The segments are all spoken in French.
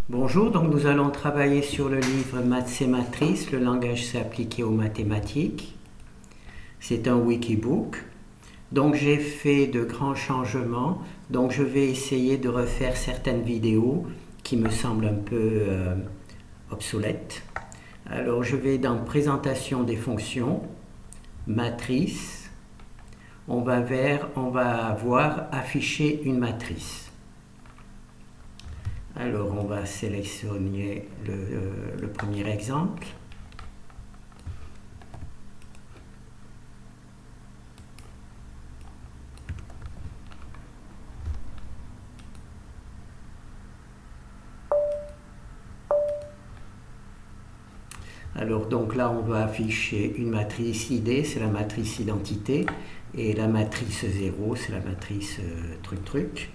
Bonjour, donc nous allons travailler sur le livre Maths et Matrices, le langage s'est appliqué aux mathématiques. C'est un wikibook. Donc j'ai fait de grands changements, donc je vais essayer de refaire certaines vidéos qui me semblent un peu obsolètes. Alors je vais dans présentation des fonctions, matrice, on va voir afficher une matrice. Alors on va sélectionner le premier exemple. Alors donc là on va afficher une matrice ID, c'est la matrice identité, et la matrice 0, c'est la matrice truc.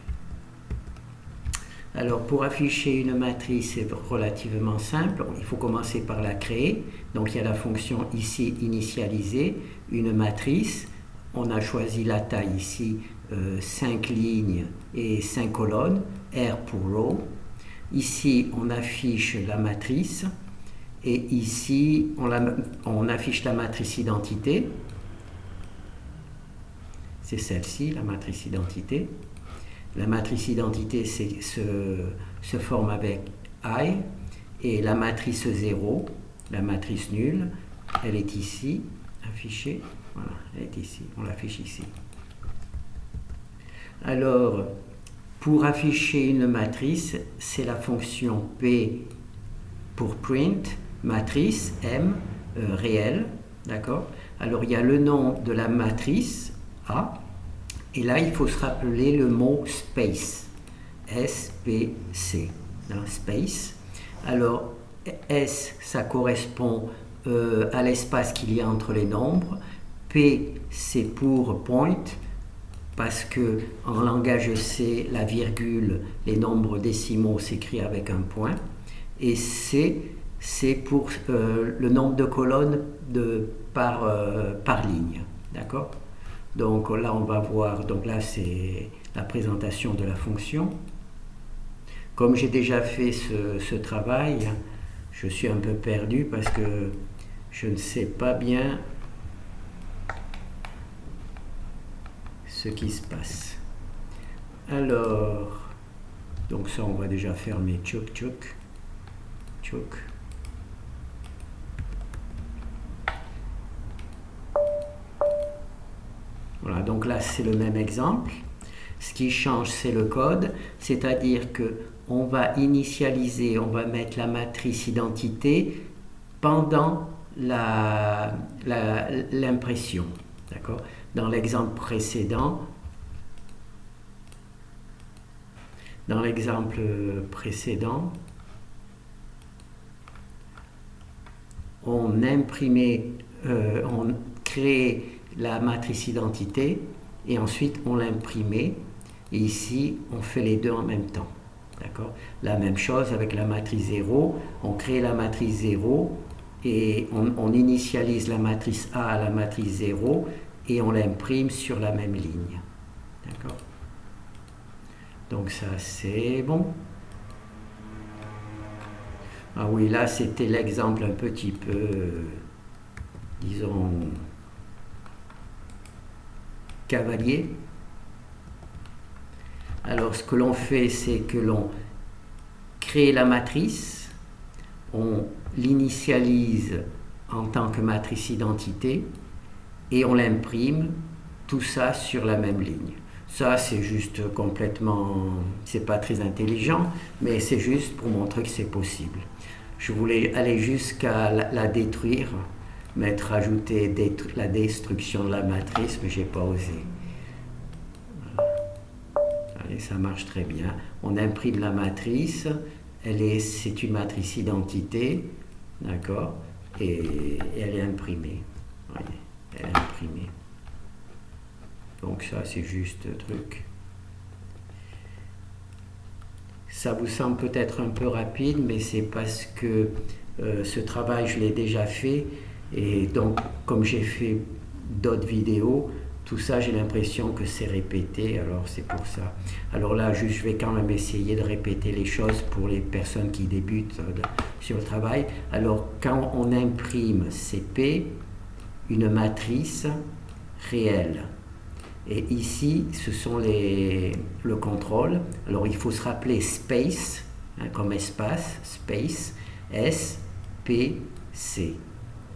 Alors pour afficher une matrice, c'est relativement simple, il faut commencer par la créer. Donc il y a la fonction ici initialiser, une matrice, on a choisi la taille ici, 5 lignes et 5 colonnes, R pour row. Ici on affiche la matrice, et ici on affiche la matrice identité, c'est celle-ci, la matrice identité. La matrice identité se forme avec I, et la matrice 0, la matrice nulle, elle est ici, affichée, voilà, elle est ici, on l'affiche ici. Alors, pour afficher une matrice, c'est la fonction P pour print, matrice, M, réel, d'accord? Alors, il y a le nom de la matrice, A, et là, il faut se rappeler le mot space, S-P-C, space. Alors, S, ça correspond à l'espace qu'il y a entre les nombres. P, c'est pour point, parce que en langage C, la virgule, les nombres décimaux s'écrit avec un point. Et C, c'est pour le nombre de colonnes par ligne, d'accord? Donc là, on va voir, donc là, c'est la présentation de la fonction. Comme j'ai déjà fait ce travail, je suis un peu perdu parce que je ne sais pas bien ce qui se passe. Alors, donc ça, on va déjà fermer tchouk. Voilà, donc là c'est le même exemple. Ce qui change, c'est le code, c'est-à-dire que on va initialiser, on va mettre la matrice identité pendant l'impression. D'accord? Dans l'exemple précédent, on imprimait, on créait la matrice identité et ensuite on l'imprimait, et ici on fait les deux en même temps, d'accord? La même chose avec la matrice 0, on crée la matrice 0 et on initialise la matrice A à la matrice 0 et on l'imprime sur la même ligne, d'accord? Donc ça c'est bon. Ah oui, là c'était l'exemple un petit peu, disons, cavalier. Alors ce que l'on fait, c'est que l'on crée la matrice, on l'initialise en tant que matrice identité et on l'imprime, tout ça sur la même ligne. Ça c'est juste complètement, c'est pas très intelligent, mais c'est juste pour montrer que c'est possible. Je voulais aller jusqu'à la détruire, rajouter la destruction de la matrice, mais j'ai pas osé. Voilà. Allez, ça marche très bien. On imprime la matrice, c'est une matrice identité, d'accord, et elle est imprimée. Voyez, elle est imprimée. Donc ça, c'est juste truc. Ça vous semble peut-être un peu rapide, mais c'est parce que ce travail, je l'ai déjà fait. Et donc, comme j'ai fait d'autres vidéos, tout ça, j'ai l'impression que c'est répété, alors c'est pour ça. Alors là, je vais quand même essayer de répéter les choses pour les personnes qui débutent sur le travail. Alors, quand on imprime CP, une matrice réelle. Et ici, ce sont le contrôle. Alors, il faut se rappeler space, comme espace, space, S, P, C.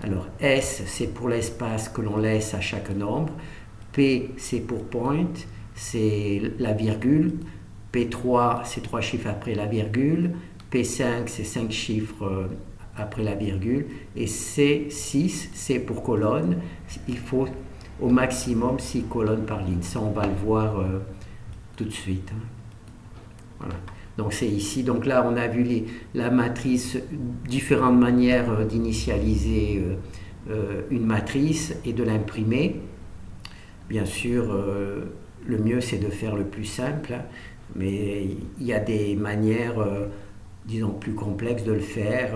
Alors, S, c'est pour l'espace que l'on laisse à chaque nombre. P, c'est pour point, c'est la virgule. P3, c'est 3 chiffres après la virgule. P5, c'est 5 chiffres après la virgule. Et C6, c'est pour colonne. Il faut au maximum 6 colonnes par ligne. Ça, on va le voir tout de suite. Voilà. Donc c'est ici. Donc là, on a vu la matrice, différentes manières d'initialiser une matrice et de l'imprimer. Bien sûr, le mieux, c'est de faire le plus simple, mais il y a des manières, disons, plus complexes de le faire,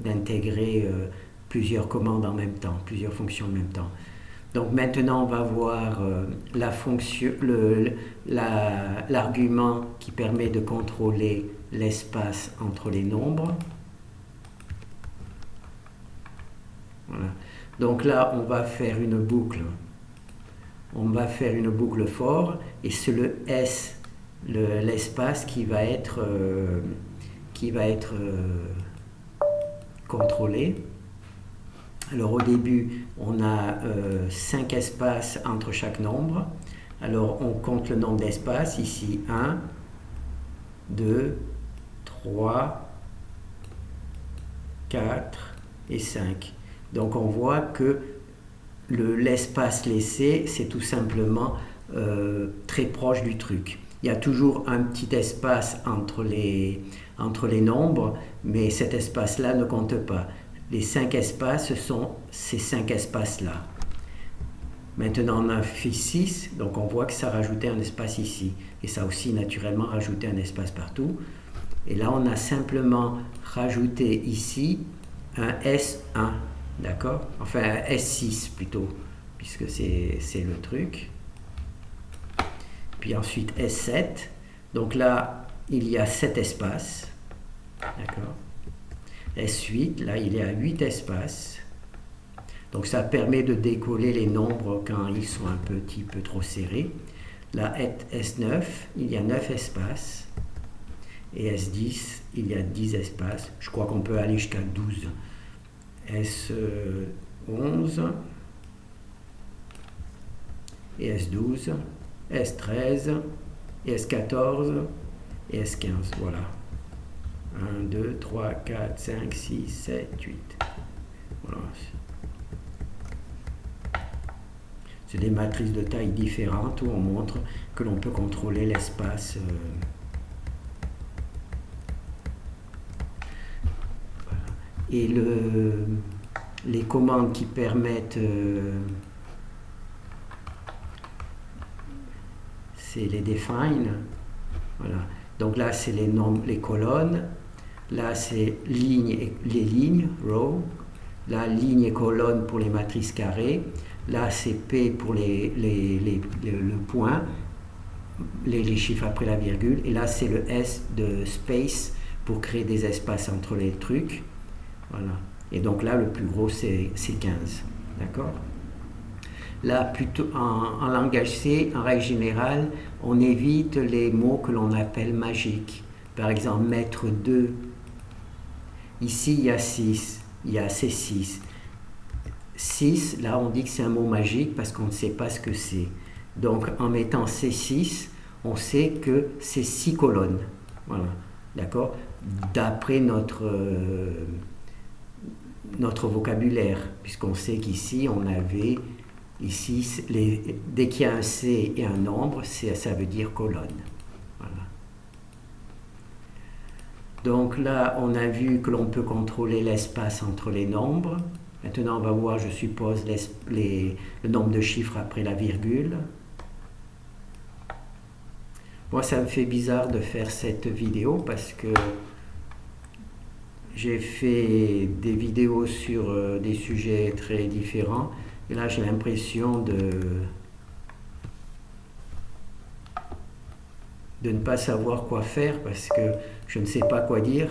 d'intégrer plusieurs commandes en même temps, plusieurs fonctions en même temps. Donc maintenant, on va voir l'argument qui permet de contrôler l'espace entre les nombres. Voilà. Donc là, on va faire une boucle. On va faire une boucle for, et c'est le S, l'espace qui va être contrôlé. Alors au début, on a 5 espaces entre chaque nombre. Alors on compte le nombre d'espaces, ici 1, 2, 3, 4 et 5. Donc on voit que l'espace laissé, c'est tout simplement très proche du truc. Il y a toujours un petit espace entre les nombres, mais cet espace-là ne compte pas. Les 5 espaces sont ces 5 espaces-là. Maintenant, on a fait 6, donc on voit que ça a rajouté un espace ici. Et ça a aussi naturellement rajouté un espace partout. Et là, on a simplement rajouté ici un S1. D'accord? Enfin, S6 plutôt, puisque c'est le truc. Puis ensuite S7. Donc là, il y a 7 espaces. D'accord? S8, là, il y a 8 espaces. Donc ça permet de décoller les nombres quand ils sont un petit peu trop serrés. Là, S9, il y a 9 espaces. Et S10, il y a 10 espaces. Je crois qu'on peut aller jusqu'à 12. S11 et S12, S13 et S14 et S15, voilà. 1, 2, 3, 4, 5, 6, 7, 8. Voilà. C'est des matrices de taille différentes où on montre que l'on peut contrôler l'espace. Voilà. Et les commandes qui permettent, c'est les define. Voilà. Donc là, c'est les colonnes. Là, c'est les lignes, row. Là, ligne et colonne pour les matrices carrées. Là, c'est P pour le point, les chiffres après la virgule. Et là, c'est le S de space pour créer des espaces entre les trucs. Voilà. Et donc là, le plus gros, c'est 15. D'accord? Là, plutôt en langage C, en règle générale, on évite les mots que l'on appelle magiques. Par exemple, mettre 2. Ici, il y a 6. Il y a C6. 6, là, on dit que c'est un mot magique parce qu'on ne sait pas ce que c'est. Donc, en mettant C6, on sait que c'est 6 colonnes. Voilà. D'accord? D'après notre vocabulaire, puisqu'on sait qu'ici, on avait... Ici, dès qu'il y a un C et un nombre, ça veut dire colonne. Voilà. Donc là, on a vu que l'on peut contrôler l'espace entre les nombres. Maintenant, on va voir, je suppose, le nombre de chiffres après la virgule. Moi, ça me fait bizarre de faire cette vidéo parce que j'ai fait des vidéos sur des sujets très différents. Et là, j'ai l'impression de ne pas savoir quoi faire parce que je ne sais pas quoi dire.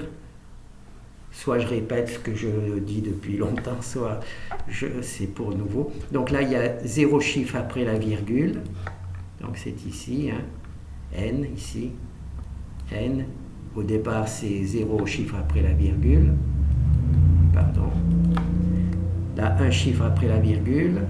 Soit je répète ce que je dis depuis longtemps, soit c'est pour nouveau. Donc là, il y a 0 chiffre après la virgule. Donc c'est ici, hein. N, ici. N. Au départ, c'est 0 chiffre après la virgule. Pardon. Là, un chiffre après la virgule.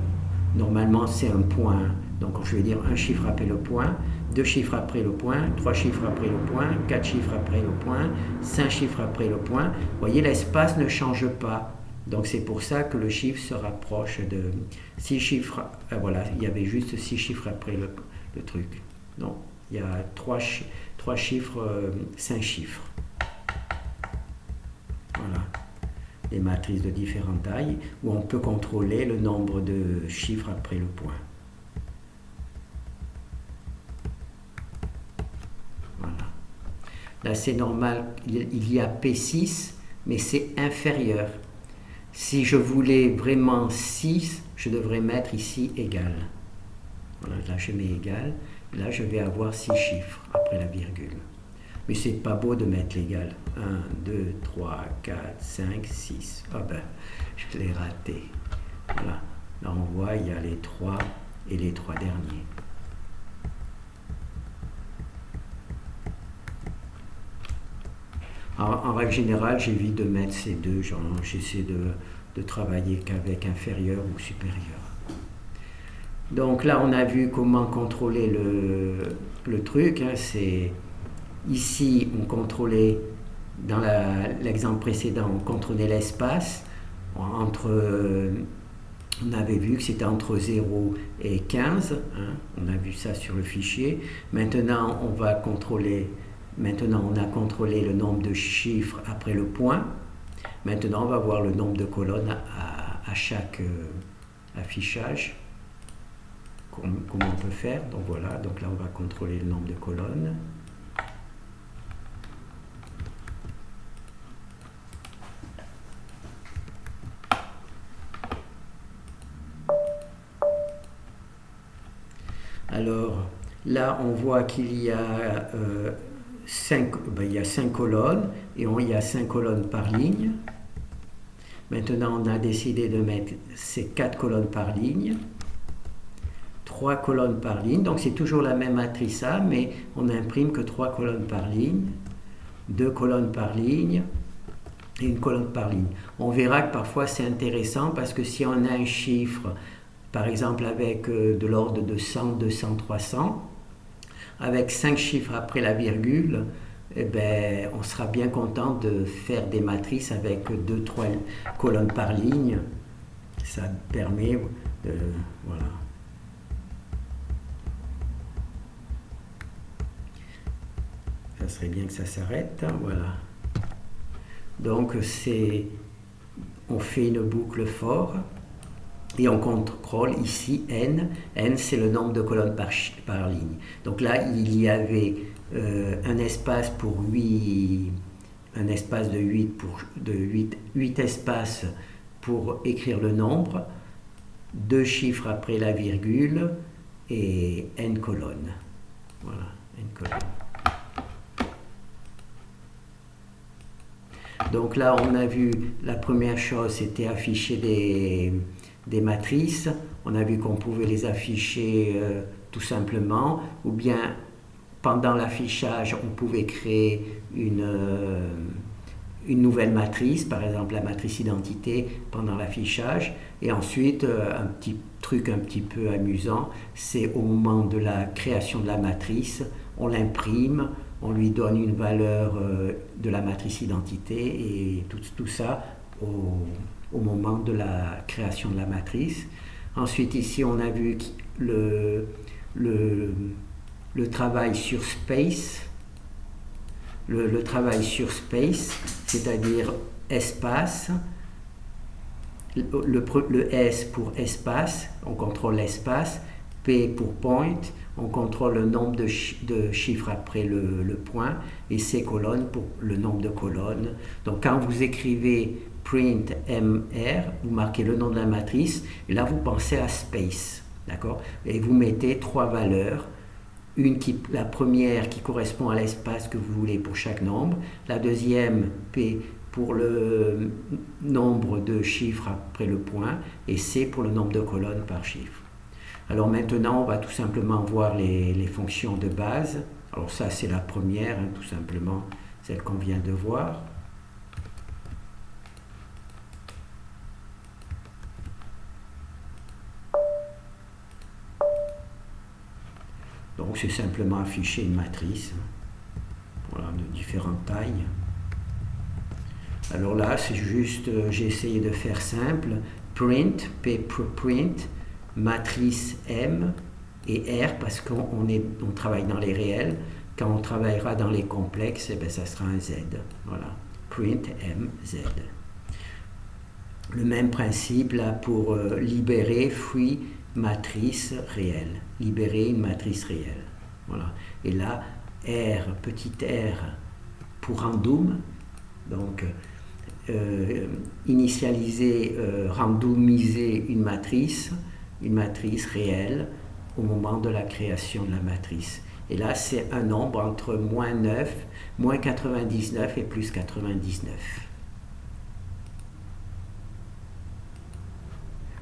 Normalement, c'est un point. Donc je vais dire un chiffre après le point. 2 chiffres après le point, 3 chiffres après le point, 4 chiffres après le point, 5 chiffres après le point. Vous voyez, l'espace ne change pas. Donc c'est pour ça que le chiffre se rapproche de 6 chiffres. Voilà, il y avait juste 6 chiffres après le truc. Non, il y a 3 chiffres, 5 chiffres. Voilà. Des matrices de différentes tailles où on peut contrôler le nombre de chiffres après le point. Là, c'est normal, il y a P6, mais c'est inférieur. Si je voulais vraiment 6, je devrais mettre ici égal. Voilà, là, je mets égal. Là, je vais avoir 6 chiffres après la virgule. Mais c'est pas beau de mettre l'égal. 1, 2, 3, 4, 5, 6. Ah ben, je l'ai raté. Voilà. Là, on voit, il y a les 3 et les 3 derniers. En règle générale, j'évite de mettre ces deux, j'essaie de travailler qu'avec inférieur ou supérieur. Donc là, on a vu comment contrôler le truc. Hein, c'est ici, on contrôlait, dans l'exemple précédent, on contrôlait l'espace. On avait vu que c'était entre 0 et 15. Hein, on a vu ça sur le fichier. Maintenant, on va contrôler... Maintenant, on a contrôlé le nombre de chiffres après le point. Maintenant, on va voir le nombre de colonnes à chaque affichage. Comment on peut faire. Donc voilà, donc là, on va contrôler le nombre de colonnes. Alors, là, on voit qu'il y a... il y a 5 colonnes et il y a 5 colonnes par ligne. Maintenant, on a décidé de mettre ces 4 colonnes par ligne, 3 colonnes par ligne. Donc, c'est toujours la même matrice A, mais on n'imprime que 3 colonnes par ligne, 2 colonnes par ligne et une colonne par ligne. On verra que parfois, c'est intéressant parce que si on a un chiffre, par exemple avec de l'ordre de 100, 200, 300, avec 5 chiffres après la virgule, eh ben, on sera bien content de faire des matrices avec 2-3 colonnes par ligne. Ça permet de... Voilà. Ça serait bien que ça s'arrête. Voilà. Donc, on fait une boucle for. Et on contrôle ici n. N, c'est le nombre de colonnes par ligne. Donc là, il y avait un espace pour 8, un espace de 8 espaces pour écrire le nombre, 2 chiffres après la virgule et n colonnes. Voilà, n colonnes. Donc là, on a vu, la première chose, c'était afficher des matrices. On a vu qu'on pouvait les afficher tout simplement, ou bien pendant l'affichage, on pouvait créer une nouvelle matrice, par exemple la matrice identité pendant l'affichage. Et ensuite, un petit truc un petit peu amusant, c'est au moment de la création de la matrice, on l'imprime, on lui donne une valeur de la matrice identité et tout ça au moment de la création de la matrice. Ensuite, ici, on a vu le travail sur space. Le travail sur space, c'est-à-dire espace. Le S pour espace, on contrôle l'espace. P pour point, on contrôle le nombre de chiffres après le point. Et C colonne pour le nombre de colonnes. Donc, quand vous écrivez print MR, vous marquez le nom de la matrice, et là vous pensez à space, d'accord? Et vous mettez 3 valeurs, la première qui correspond à l'espace que vous voulez pour chaque nombre, la deuxième P pour le nombre de chiffres après le point, et C pour le nombre de colonnes par chiffre. Alors maintenant, on va tout simplement voir les fonctions de base. Alors ça, c'est la première, tout simplement, celle qu'on vient de voir. Donc c'est simplement afficher une matrice, voilà, de différentes tailles. Alors là, c'est juste, j'ai essayé de faire simple, print, P pour print, matrice M et R parce qu'on travaille dans les réels. Quand on travaillera dans les complexes, eh bien, ça sera un Z. Voilà, print M, Z. Le même principe là pour libérer, free, matrice réelle. Libérer une matrice réelle. Voilà. Et là, R, petit r pour random. Donc, initialiser, randomiser une matrice réelle au moment de la création de la matrice. Et là, c'est un nombre entre moins 9, moins 99 et plus 99.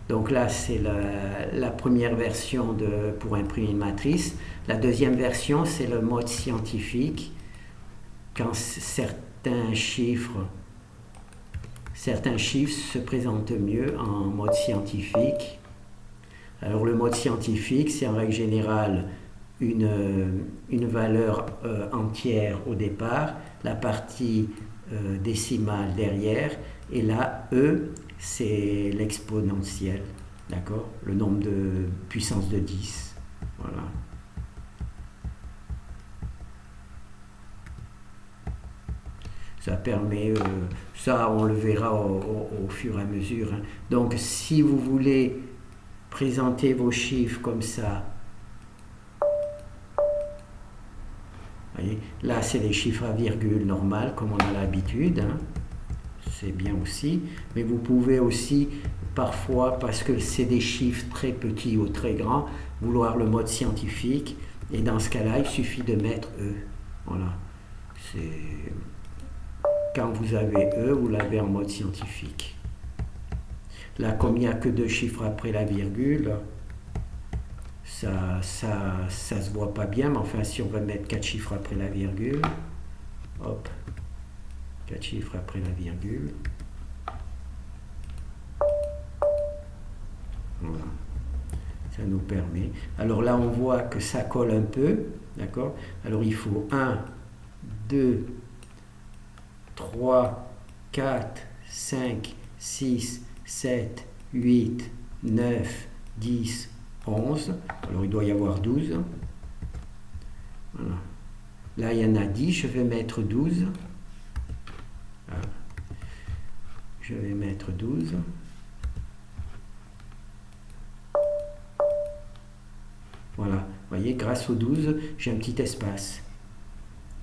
Donc là, c'est la première version pour imprimer une matrice. La deuxième version, c'est le mode scientifique. Quand certains chiffres se présentent mieux en mode scientifique. Alors le mode scientifique, c'est en règle générale une valeur entière au départ, la partie décimale derrière, et là, E, c'est l'exponentiel, d'accord? Le nombre de puissance de 10, voilà. Ça permet, ça on le verra au fur et à mesure. Hein. Donc si vous voulez présenter vos chiffres comme ça, voyez, là c'est les chiffres à virgule normales comme on a l'habitude, hein. C'est bien aussi, mais vous pouvez aussi parfois, parce que c'est des chiffres très petits ou très grands, vouloir le mode scientifique, et dans ce cas-là il suffit de mettre E, voilà. Quand vous avez E, vous l'avez en mode scientifique. Là, comme il n'y a que 2 chiffres après la virgule, ça se voit pas bien, mais enfin, si on va mettre 4 chiffres après la virgule, hop, 4 chiffres après la virgule, voilà, ça nous permet. Alors là, on voit que ça colle un peu, d'accord? Alors il faut 1, 2, 3, 4, 5, 6, 7, 8, 9, 10, 11. Alors il doit y avoir 12. Voilà. Là il y en a 10, je vais mettre 12. Voilà. Je vais mettre 12. Voilà, vous voyez, grâce au 12, j'ai un petit espace.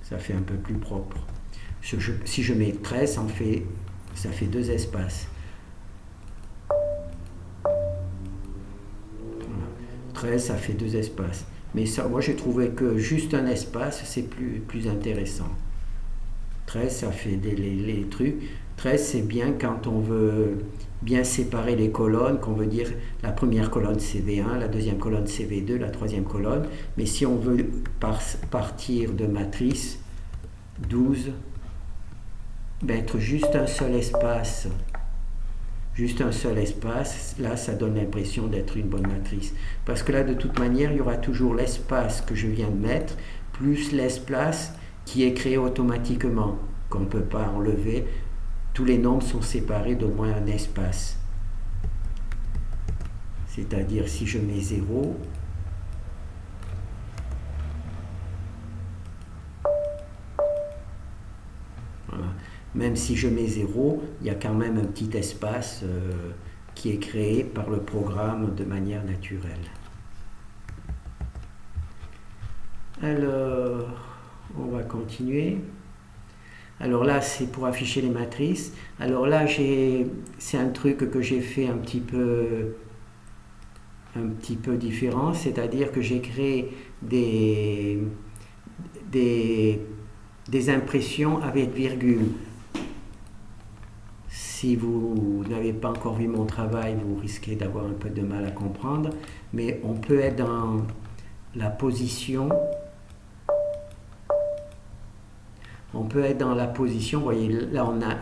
Ça fait un peu plus propre. Si je mets 13, ça fait 2 espaces. Voilà. 13, ça fait 2 espaces. Mais ça, moi, j'ai trouvé que juste un espace, c'est plus intéressant. 13, ça fait les trucs. 13, c'est bien quand on veut bien séparer les colonnes, qu'on veut dire la première colonne c'est V1, la deuxième colonne c'est V2, la troisième colonne. Mais si on veut partir de matrice 12, mettre juste un seul espace, là ça donne l'impression d'être une bonne matrice. Parce que là de toute manière, il y aura toujours l'espace que je viens de mettre, plus l'espace qui est créé automatiquement, qu'on ne peut pas enlever. Tous les nombres sont séparés d'au moins un espace. C'est-à-dire si je mets 0, voilà. Même si je mets 0, il y a quand même un petit espace qui est créé par le programme de manière naturelle. Alors, on va continuer. Alors là, c'est pour afficher les matrices. Alors là, c'est un truc que j'ai fait un petit peu un petit peu différent, c'est-à-dire que j'ai créé des impressions avec virgule. Si vous n'avez pas encore vu mon travail, vous risquez d'avoir un peu de mal à comprendre, mais on peut être dans la position. On peut être dans la position, vous voyez, là on a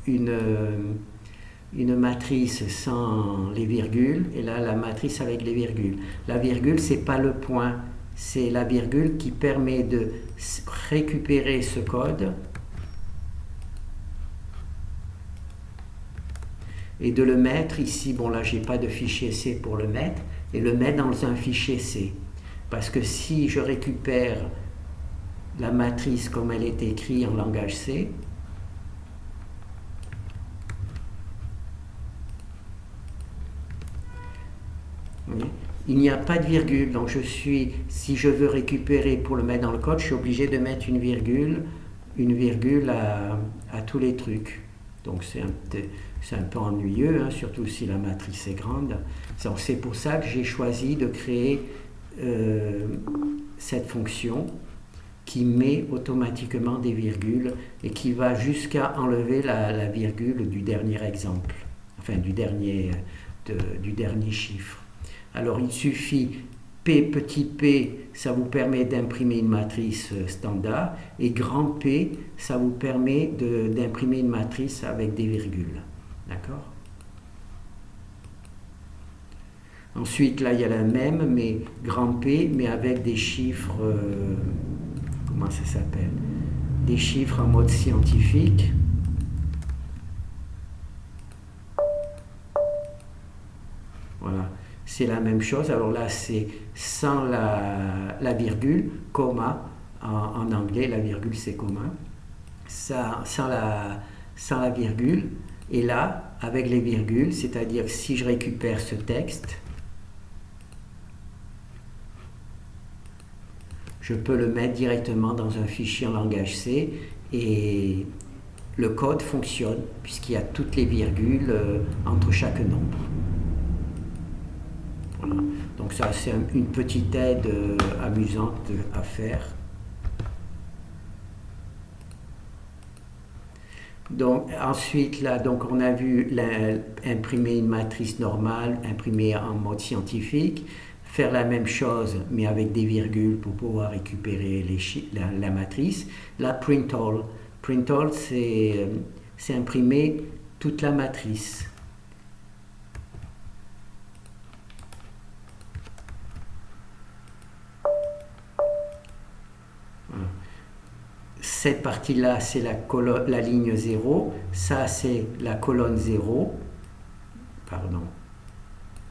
une matrice sans les virgules, et là la matrice avec les virgules. La virgule, c'est pas le point, c'est la virgule qui permet de récupérer ce code et de le mettre ici. Bon, là j'ai pas de fichier C pour le mettre, et le mettre dans un fichier C. Parce que si je récupère la matrice comme elle est écrite en langage C, il n'y a pas de virgule, donc si je veux récupérer pour le mettre dans le code, je suis obligé de mettre une virgule à tous les trucs. Donc c'est un peu ennuyeux, hein, surtout si la matrice est grande. C'est pour ça que j'ai choisi de créer cette fonction qui met automatiquement des virgules et qui va jusqu'à enlever la virgule du dernier exemple, enfin du dernier chiffre. Alors il suffit P, petit p, ça vous permet d'imprimer une matrice standard, et grand P, ça vous permet d'imprimer une matrice avec des virgules. D'accord ? Ensuite, là, il y a la même, mais grand P, mais avec des chiffres, comment ça s'appelle ? Des chiffres en mode scientifique. Voilà. C'est la même chose. Alors là, c'est sans la virgule, comma. En anglais, la virgule, c'est comma. Sans la virgule. Et là, avec les virgules, c'est-à-dire si je récupère ce texte, je peux le mettre directement dans un fichier en langage C et le code fonctionne puisqu'il y a toutes les virgules entre chaque nombre. Voilà. Donc ça, c'est une petite aide amusante à faire. Donc ensuite, là, donc on a vu imprimer une matrice normale, imprimer en mode scientifique, faire la même chose mais avec des virgules pour pouvoir récupérer la matrice. La print all. Print all, c'est imprimer toute la matrice. Cette partie-là, c'est la ligne 0. Ça, c'est la colonne 0. Pardon.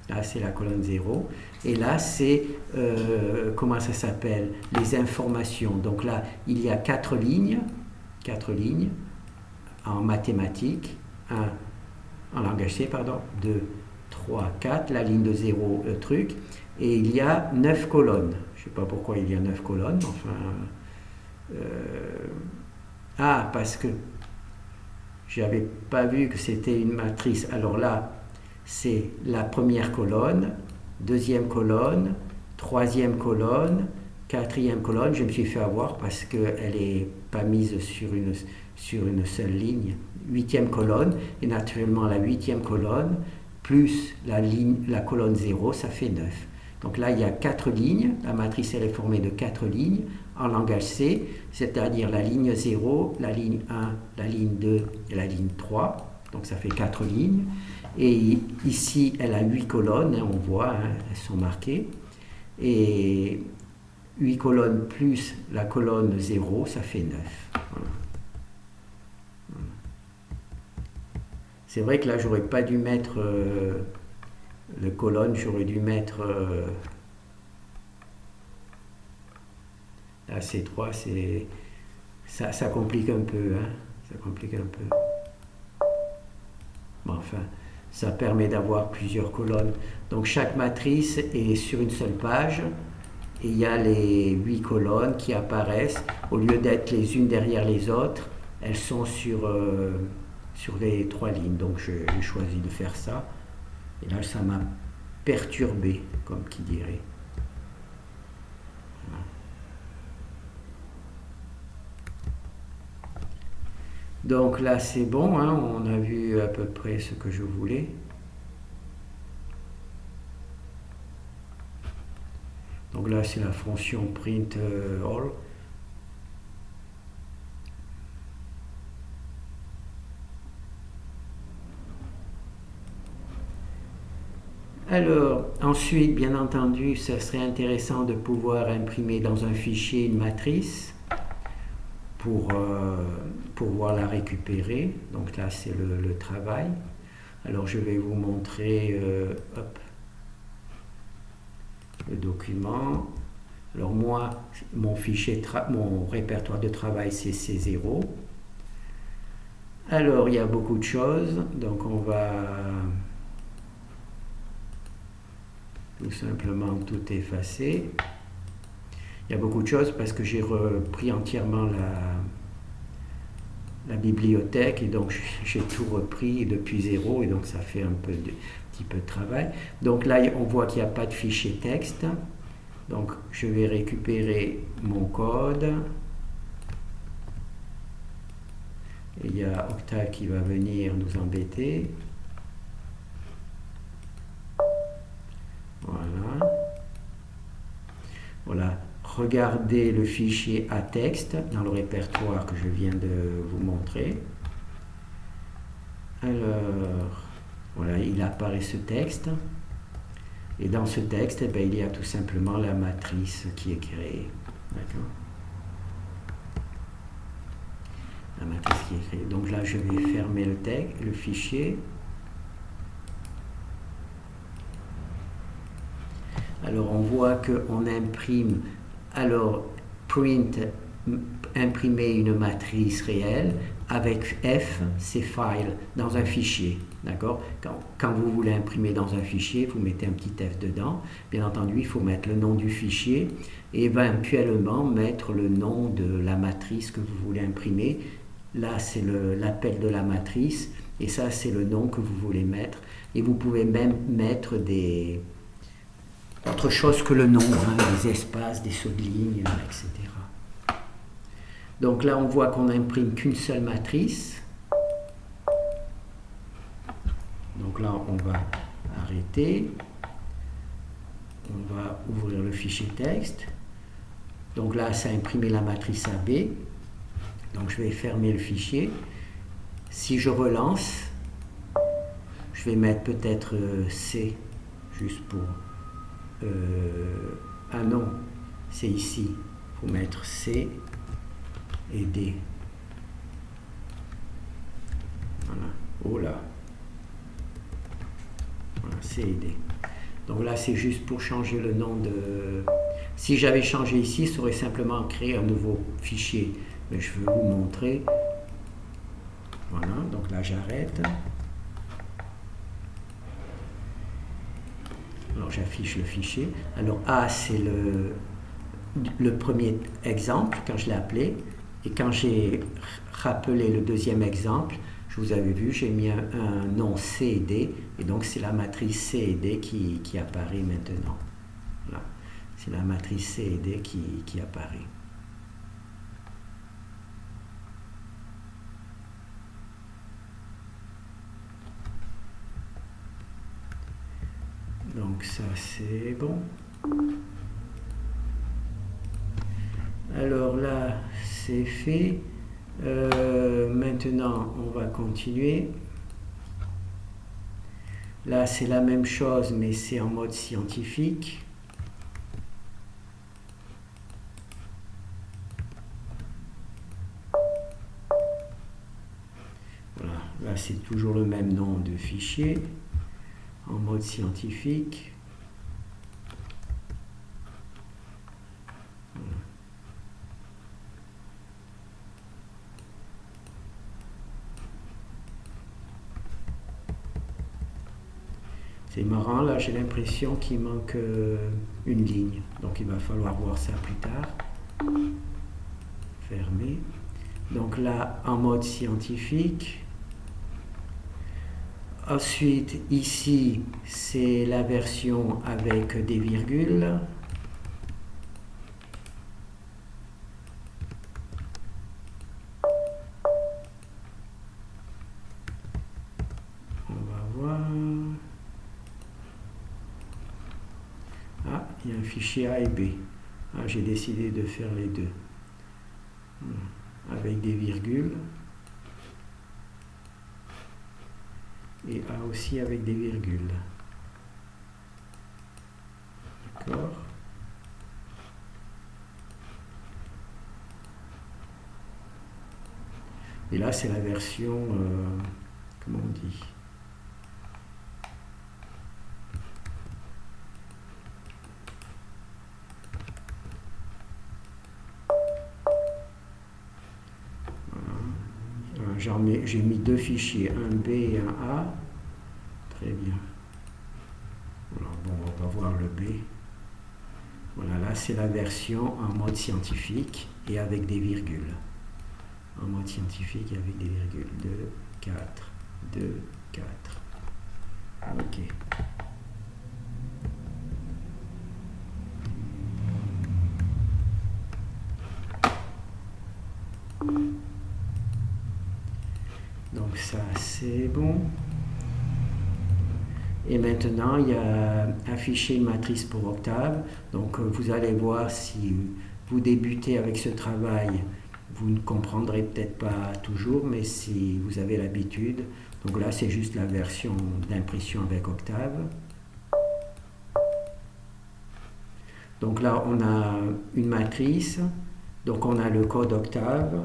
Là, c'est la colonne 0. Et là, c'est, comment ça s'appelle ? Les informations. Donc là, il y a 4 lignes en mathématiques. En langage C, pardon. 2, 3, 4. La ligne de 0, le truc. Et il y a 9 colonnes. Je ne sais pas pourquoi il y a 9 colonnes, enfin... parce que j'avais pas vu que c'était une matrice. Alors là, c'est la première colonne, deuxième colonne, troisième colonne, quatrième colonne. Je me suis fait avoir parce qu'elle n'est pas mise sur une seule ligne. Huitième colonne, et naturellement la huitième colonne, plus la colonne 0, ça fait 9. Donc là, il y a 4 lignes. La matrice, elle est formée de 4 lignes en langage C, c'est-à-dire la ligne 0, la ligne 1, la ligne 2 et la ligne 3. Donc ça fait 4 lignes. Et ici, elle a 8 colonnes, on voit, elles sont marquées. Et 8 colonnes plus la colonne 0, ça fait 9. Voilà. C'est vrai que là, j'aurais pas dû mettre le colonne, j'aurais dû mettre... La C3, ça complique un peu, hein, ça complique un peu. Bon, enfin, ça permet d'avoir plusieurs colonnes. Donc chaque matrice est sur une seule page, et il y a les 8 colonnes qui apparaissent. Au lieu d'être les unes derrière les autres, elles sont sur les 3 lignes. Donc j'ai choisi de faire ça. Et là, ça m'a perturbé, comme qui dirait. Donc là c'est bon, hein, on a vu à peu près ce que je voulais. Donc là c'est la fonction print all. Alors ensuite, bien entendu, ça serait intéressant de pouvoir imprimer dans un fichier une matrice pour pouvoir la récupérer. Donc là c'est le travail. Alors je vais vous montrer le document. Alors moi, mon répertoire de travail c'est C0. Alors il y a beaucoup de choses, donc on va tout simplement tout effacer. Il y a beaucoup de choses parce que j'ai repris entièrement la bibliothèque et donc j'ai tout repris depuis zéro et donc ça fait un petit peu de travail. Donc là on voit qu'il n'y a pas de fichier texte. Donc je vais récupérer mon code. Et il y a Octave qui va venir nous embêter. Voilà. Voilà. Regardez le fichier à texte dans le répertoire que je viens de vous montrer. Alors, voilà, il apparaît ce texte. Et dans ce texte, il y a tout simplement la matrice qui est créée. D'accord ? La matrice qui est créée. Donc là, je vais fermer le fichier. Alors, on voit qu'on imprime, alors, print, imprimer une matrice réelle, avec F, c'est file, dans un fichier. D'accord ? Quand vous voulez imprimer dans un fichier, vous mettez un petit F dedans. Bien entendu, il faut mettre le nom du fichier et éventuellement mettre le nom de la matrice que vous voulez imprimer. Là, c'est l'appel de la matrice et ça, c'est le nom que vous voulez mettre. Et vous pouvez même mettre autre chose que le nom, hein, des espaces, des sauts de ligne, etc. Donc là, on voit qu'on n'imprime qu'une seule matrice. Donc là, on va arrêter. On va ouvrir le fichier texte. Donc là, ça a imprimé la matrice AB. Donc je vais fermer le fichier. Si je relance, je vais mettre peut-être C, juste pour... ah non, c'est ici. Il faut mettre C et D. Voilà. Oh là. Voilà, C et D. Donc là, c'est juste pour changer le nom de... Si j'avais changé ici, ça aurait simplement créé un nouveau fichier. Mais je veux vous montrer. Voilà, donc là, j'arrête. Alors, j'affiche le fichier. Alors, A, c'est le premier exemple, quand je l'ai appelé. Et quand j'ai rappelé le deuxième exemple, je vous avais vu, j'ai mis un nom C et D, et donc c'est la matrice C et D qui apparaît maintenant. Voilà. C'est la matrice C et D qui apparaît. Donc ça c'est bon. Alors là c'est fait. Maintenant on va continuer. Là c'est la même chose mais c'est en mode scientifique. Voilà, là c'est toujours le même nom de fichier en mode scientifique. C'est marrant, là j'ai l'impression qu'il manque une ligne, donc il va falloir voir ça plus tard. Fermer. Donc là, en mode scientifique, Ensuite, ici, c'est la version avec des virgules. On va voir. Ah, il y a un fichier A et B. Ah, j'ai décidé de faire les deux. Avec des virgules. Et A aussi avec des virgules. D'accord. Et là, c'est la version, comment on dit? J'ai mis deux fichiers, un B et un A. Très bien. Alors bon, on va voir le B. Voilà, là c'est la version en mode scientifique et avec des virgules. En mode scientifique et avec des virgules. 2, 4, 2, 4. Ok. Donc ça c'est bon. Et maintenant il y a afficher une matrice pour Octave. Donc vous allez voir si vous débutez avec ce travail, vous ne comprendrez peut-être pas toujours, mais si vous avez l'habitude. Donc là c'est juste la version d'impression avec Octave. Donc là on a une matrice, donc on a le code Octave.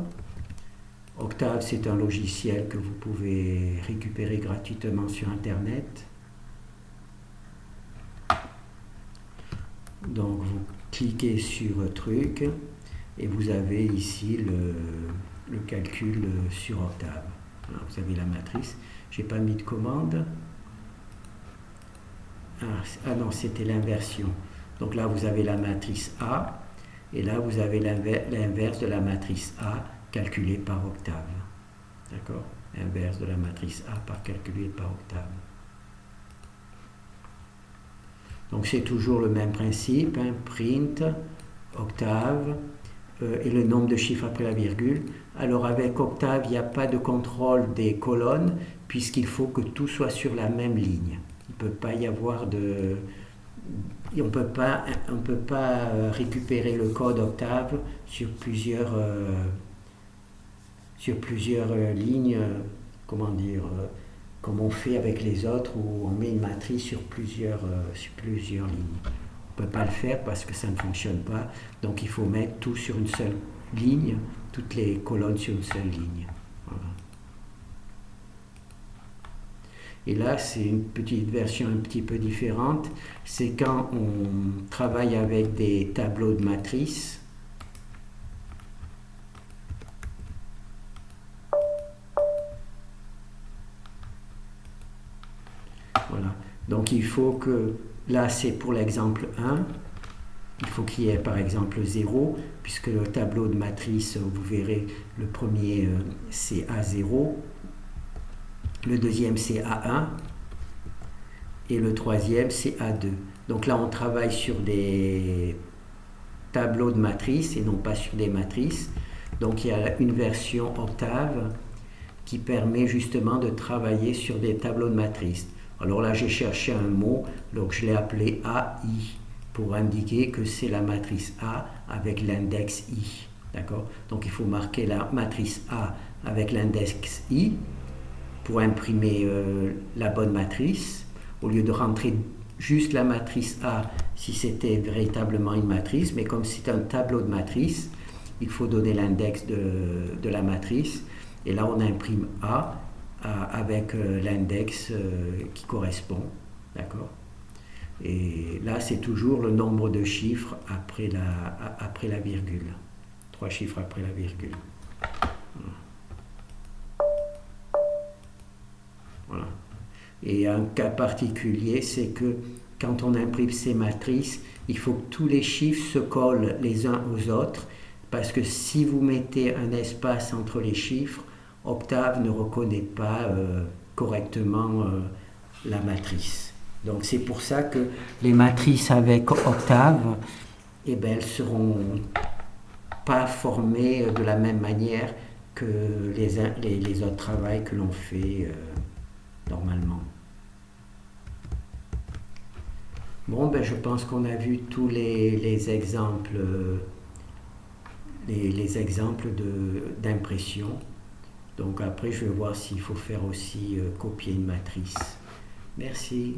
Octave, c'est un logiciel que vous pouvez récupérer gratuitement sur Internet. Donc vous cliquez sur truc et vous avez ici le calcul sur Octave. Alors, vous avez la matrice. J'ai pas mis de commande. Ah non, c'était l'inversion. Donc là vous avez la matrice A et là vous avez l'inverse de la matrice A calculée par Octave. D'accord? Inverse de la matrice A calculée par Octave. Donc c'est toujours le même principe, hein, print, Octave, et le nombre de chiffres après la virgule. Alors avec Octave, il n'y a pas de contrôle des colonnes, puisqu'il faut que tout soit sur la même ligne. Il ne peut pas y avoir de... On ne peut pas récupérer le code Octave sur plusieurs lignes, comment dire, comme on fait avec les autres, où on met une matrice sur plusieurs lignes. On ne peut pas le faire parce que ça ne fonctionne pas, donc il faut mettre tout sur une seule ligne, toutes les colonnes sur une seule ligne. Voilà. Et là, c'est une petite version un petit peu différente, c'est quand on travaille avec des tableaux de matrices. Voilà. Donc il faut que, là c'est pour l'exemple 1, il faut qu'il y ait par exemple 0, puisque le tableau de matrice, vous verrez, le premier c'est A0, le deuxième c'est A1, et le troisième c'est A2. Donc là on travaille sur des tableaux de matrices et non pas sur des matrices. Donc il y a une version Octave qui permet justement de travailler sur des tableaux de matrices. Alors là, j'ai cherché un mot, donc je l'ai appelé AI pour indiquer que c'est la matrice A avec l'index I. D'accord? Donc il faut marquer la matrice A avec l'index I pour imprimer la bonne matrice, au lieu de rentrer juste la matrice A si c'était véritablement une matrice, mais comme c'est un tableau de matrice, il faut donner l'index de la matrice, et là on imprime A avec l'index qui correspond, d'accord? Et là c'est toujours le nombre de chiffres après la virgule, 3 chiffres après la virgule. Voilà. Et un cas particulier, c'est que quand on imprime ces matrices, il faut que tous les chiffres se collent les uns aux autres, parce que si vous mettez un espace entre les chiffres, Octave ne reconnaît pas correctement la matrice. Donc c'est pour ça que les matrices avec octave, eh ben, elles ne seront pas formées de la même manière que les autres travaux que l'on fait normalement. Bon, ben, je pense qu'on a vu tous les exemples, les exemples d'impression. Donc après, je vais voir s'il faut faire aussi copier une matrice. Merci.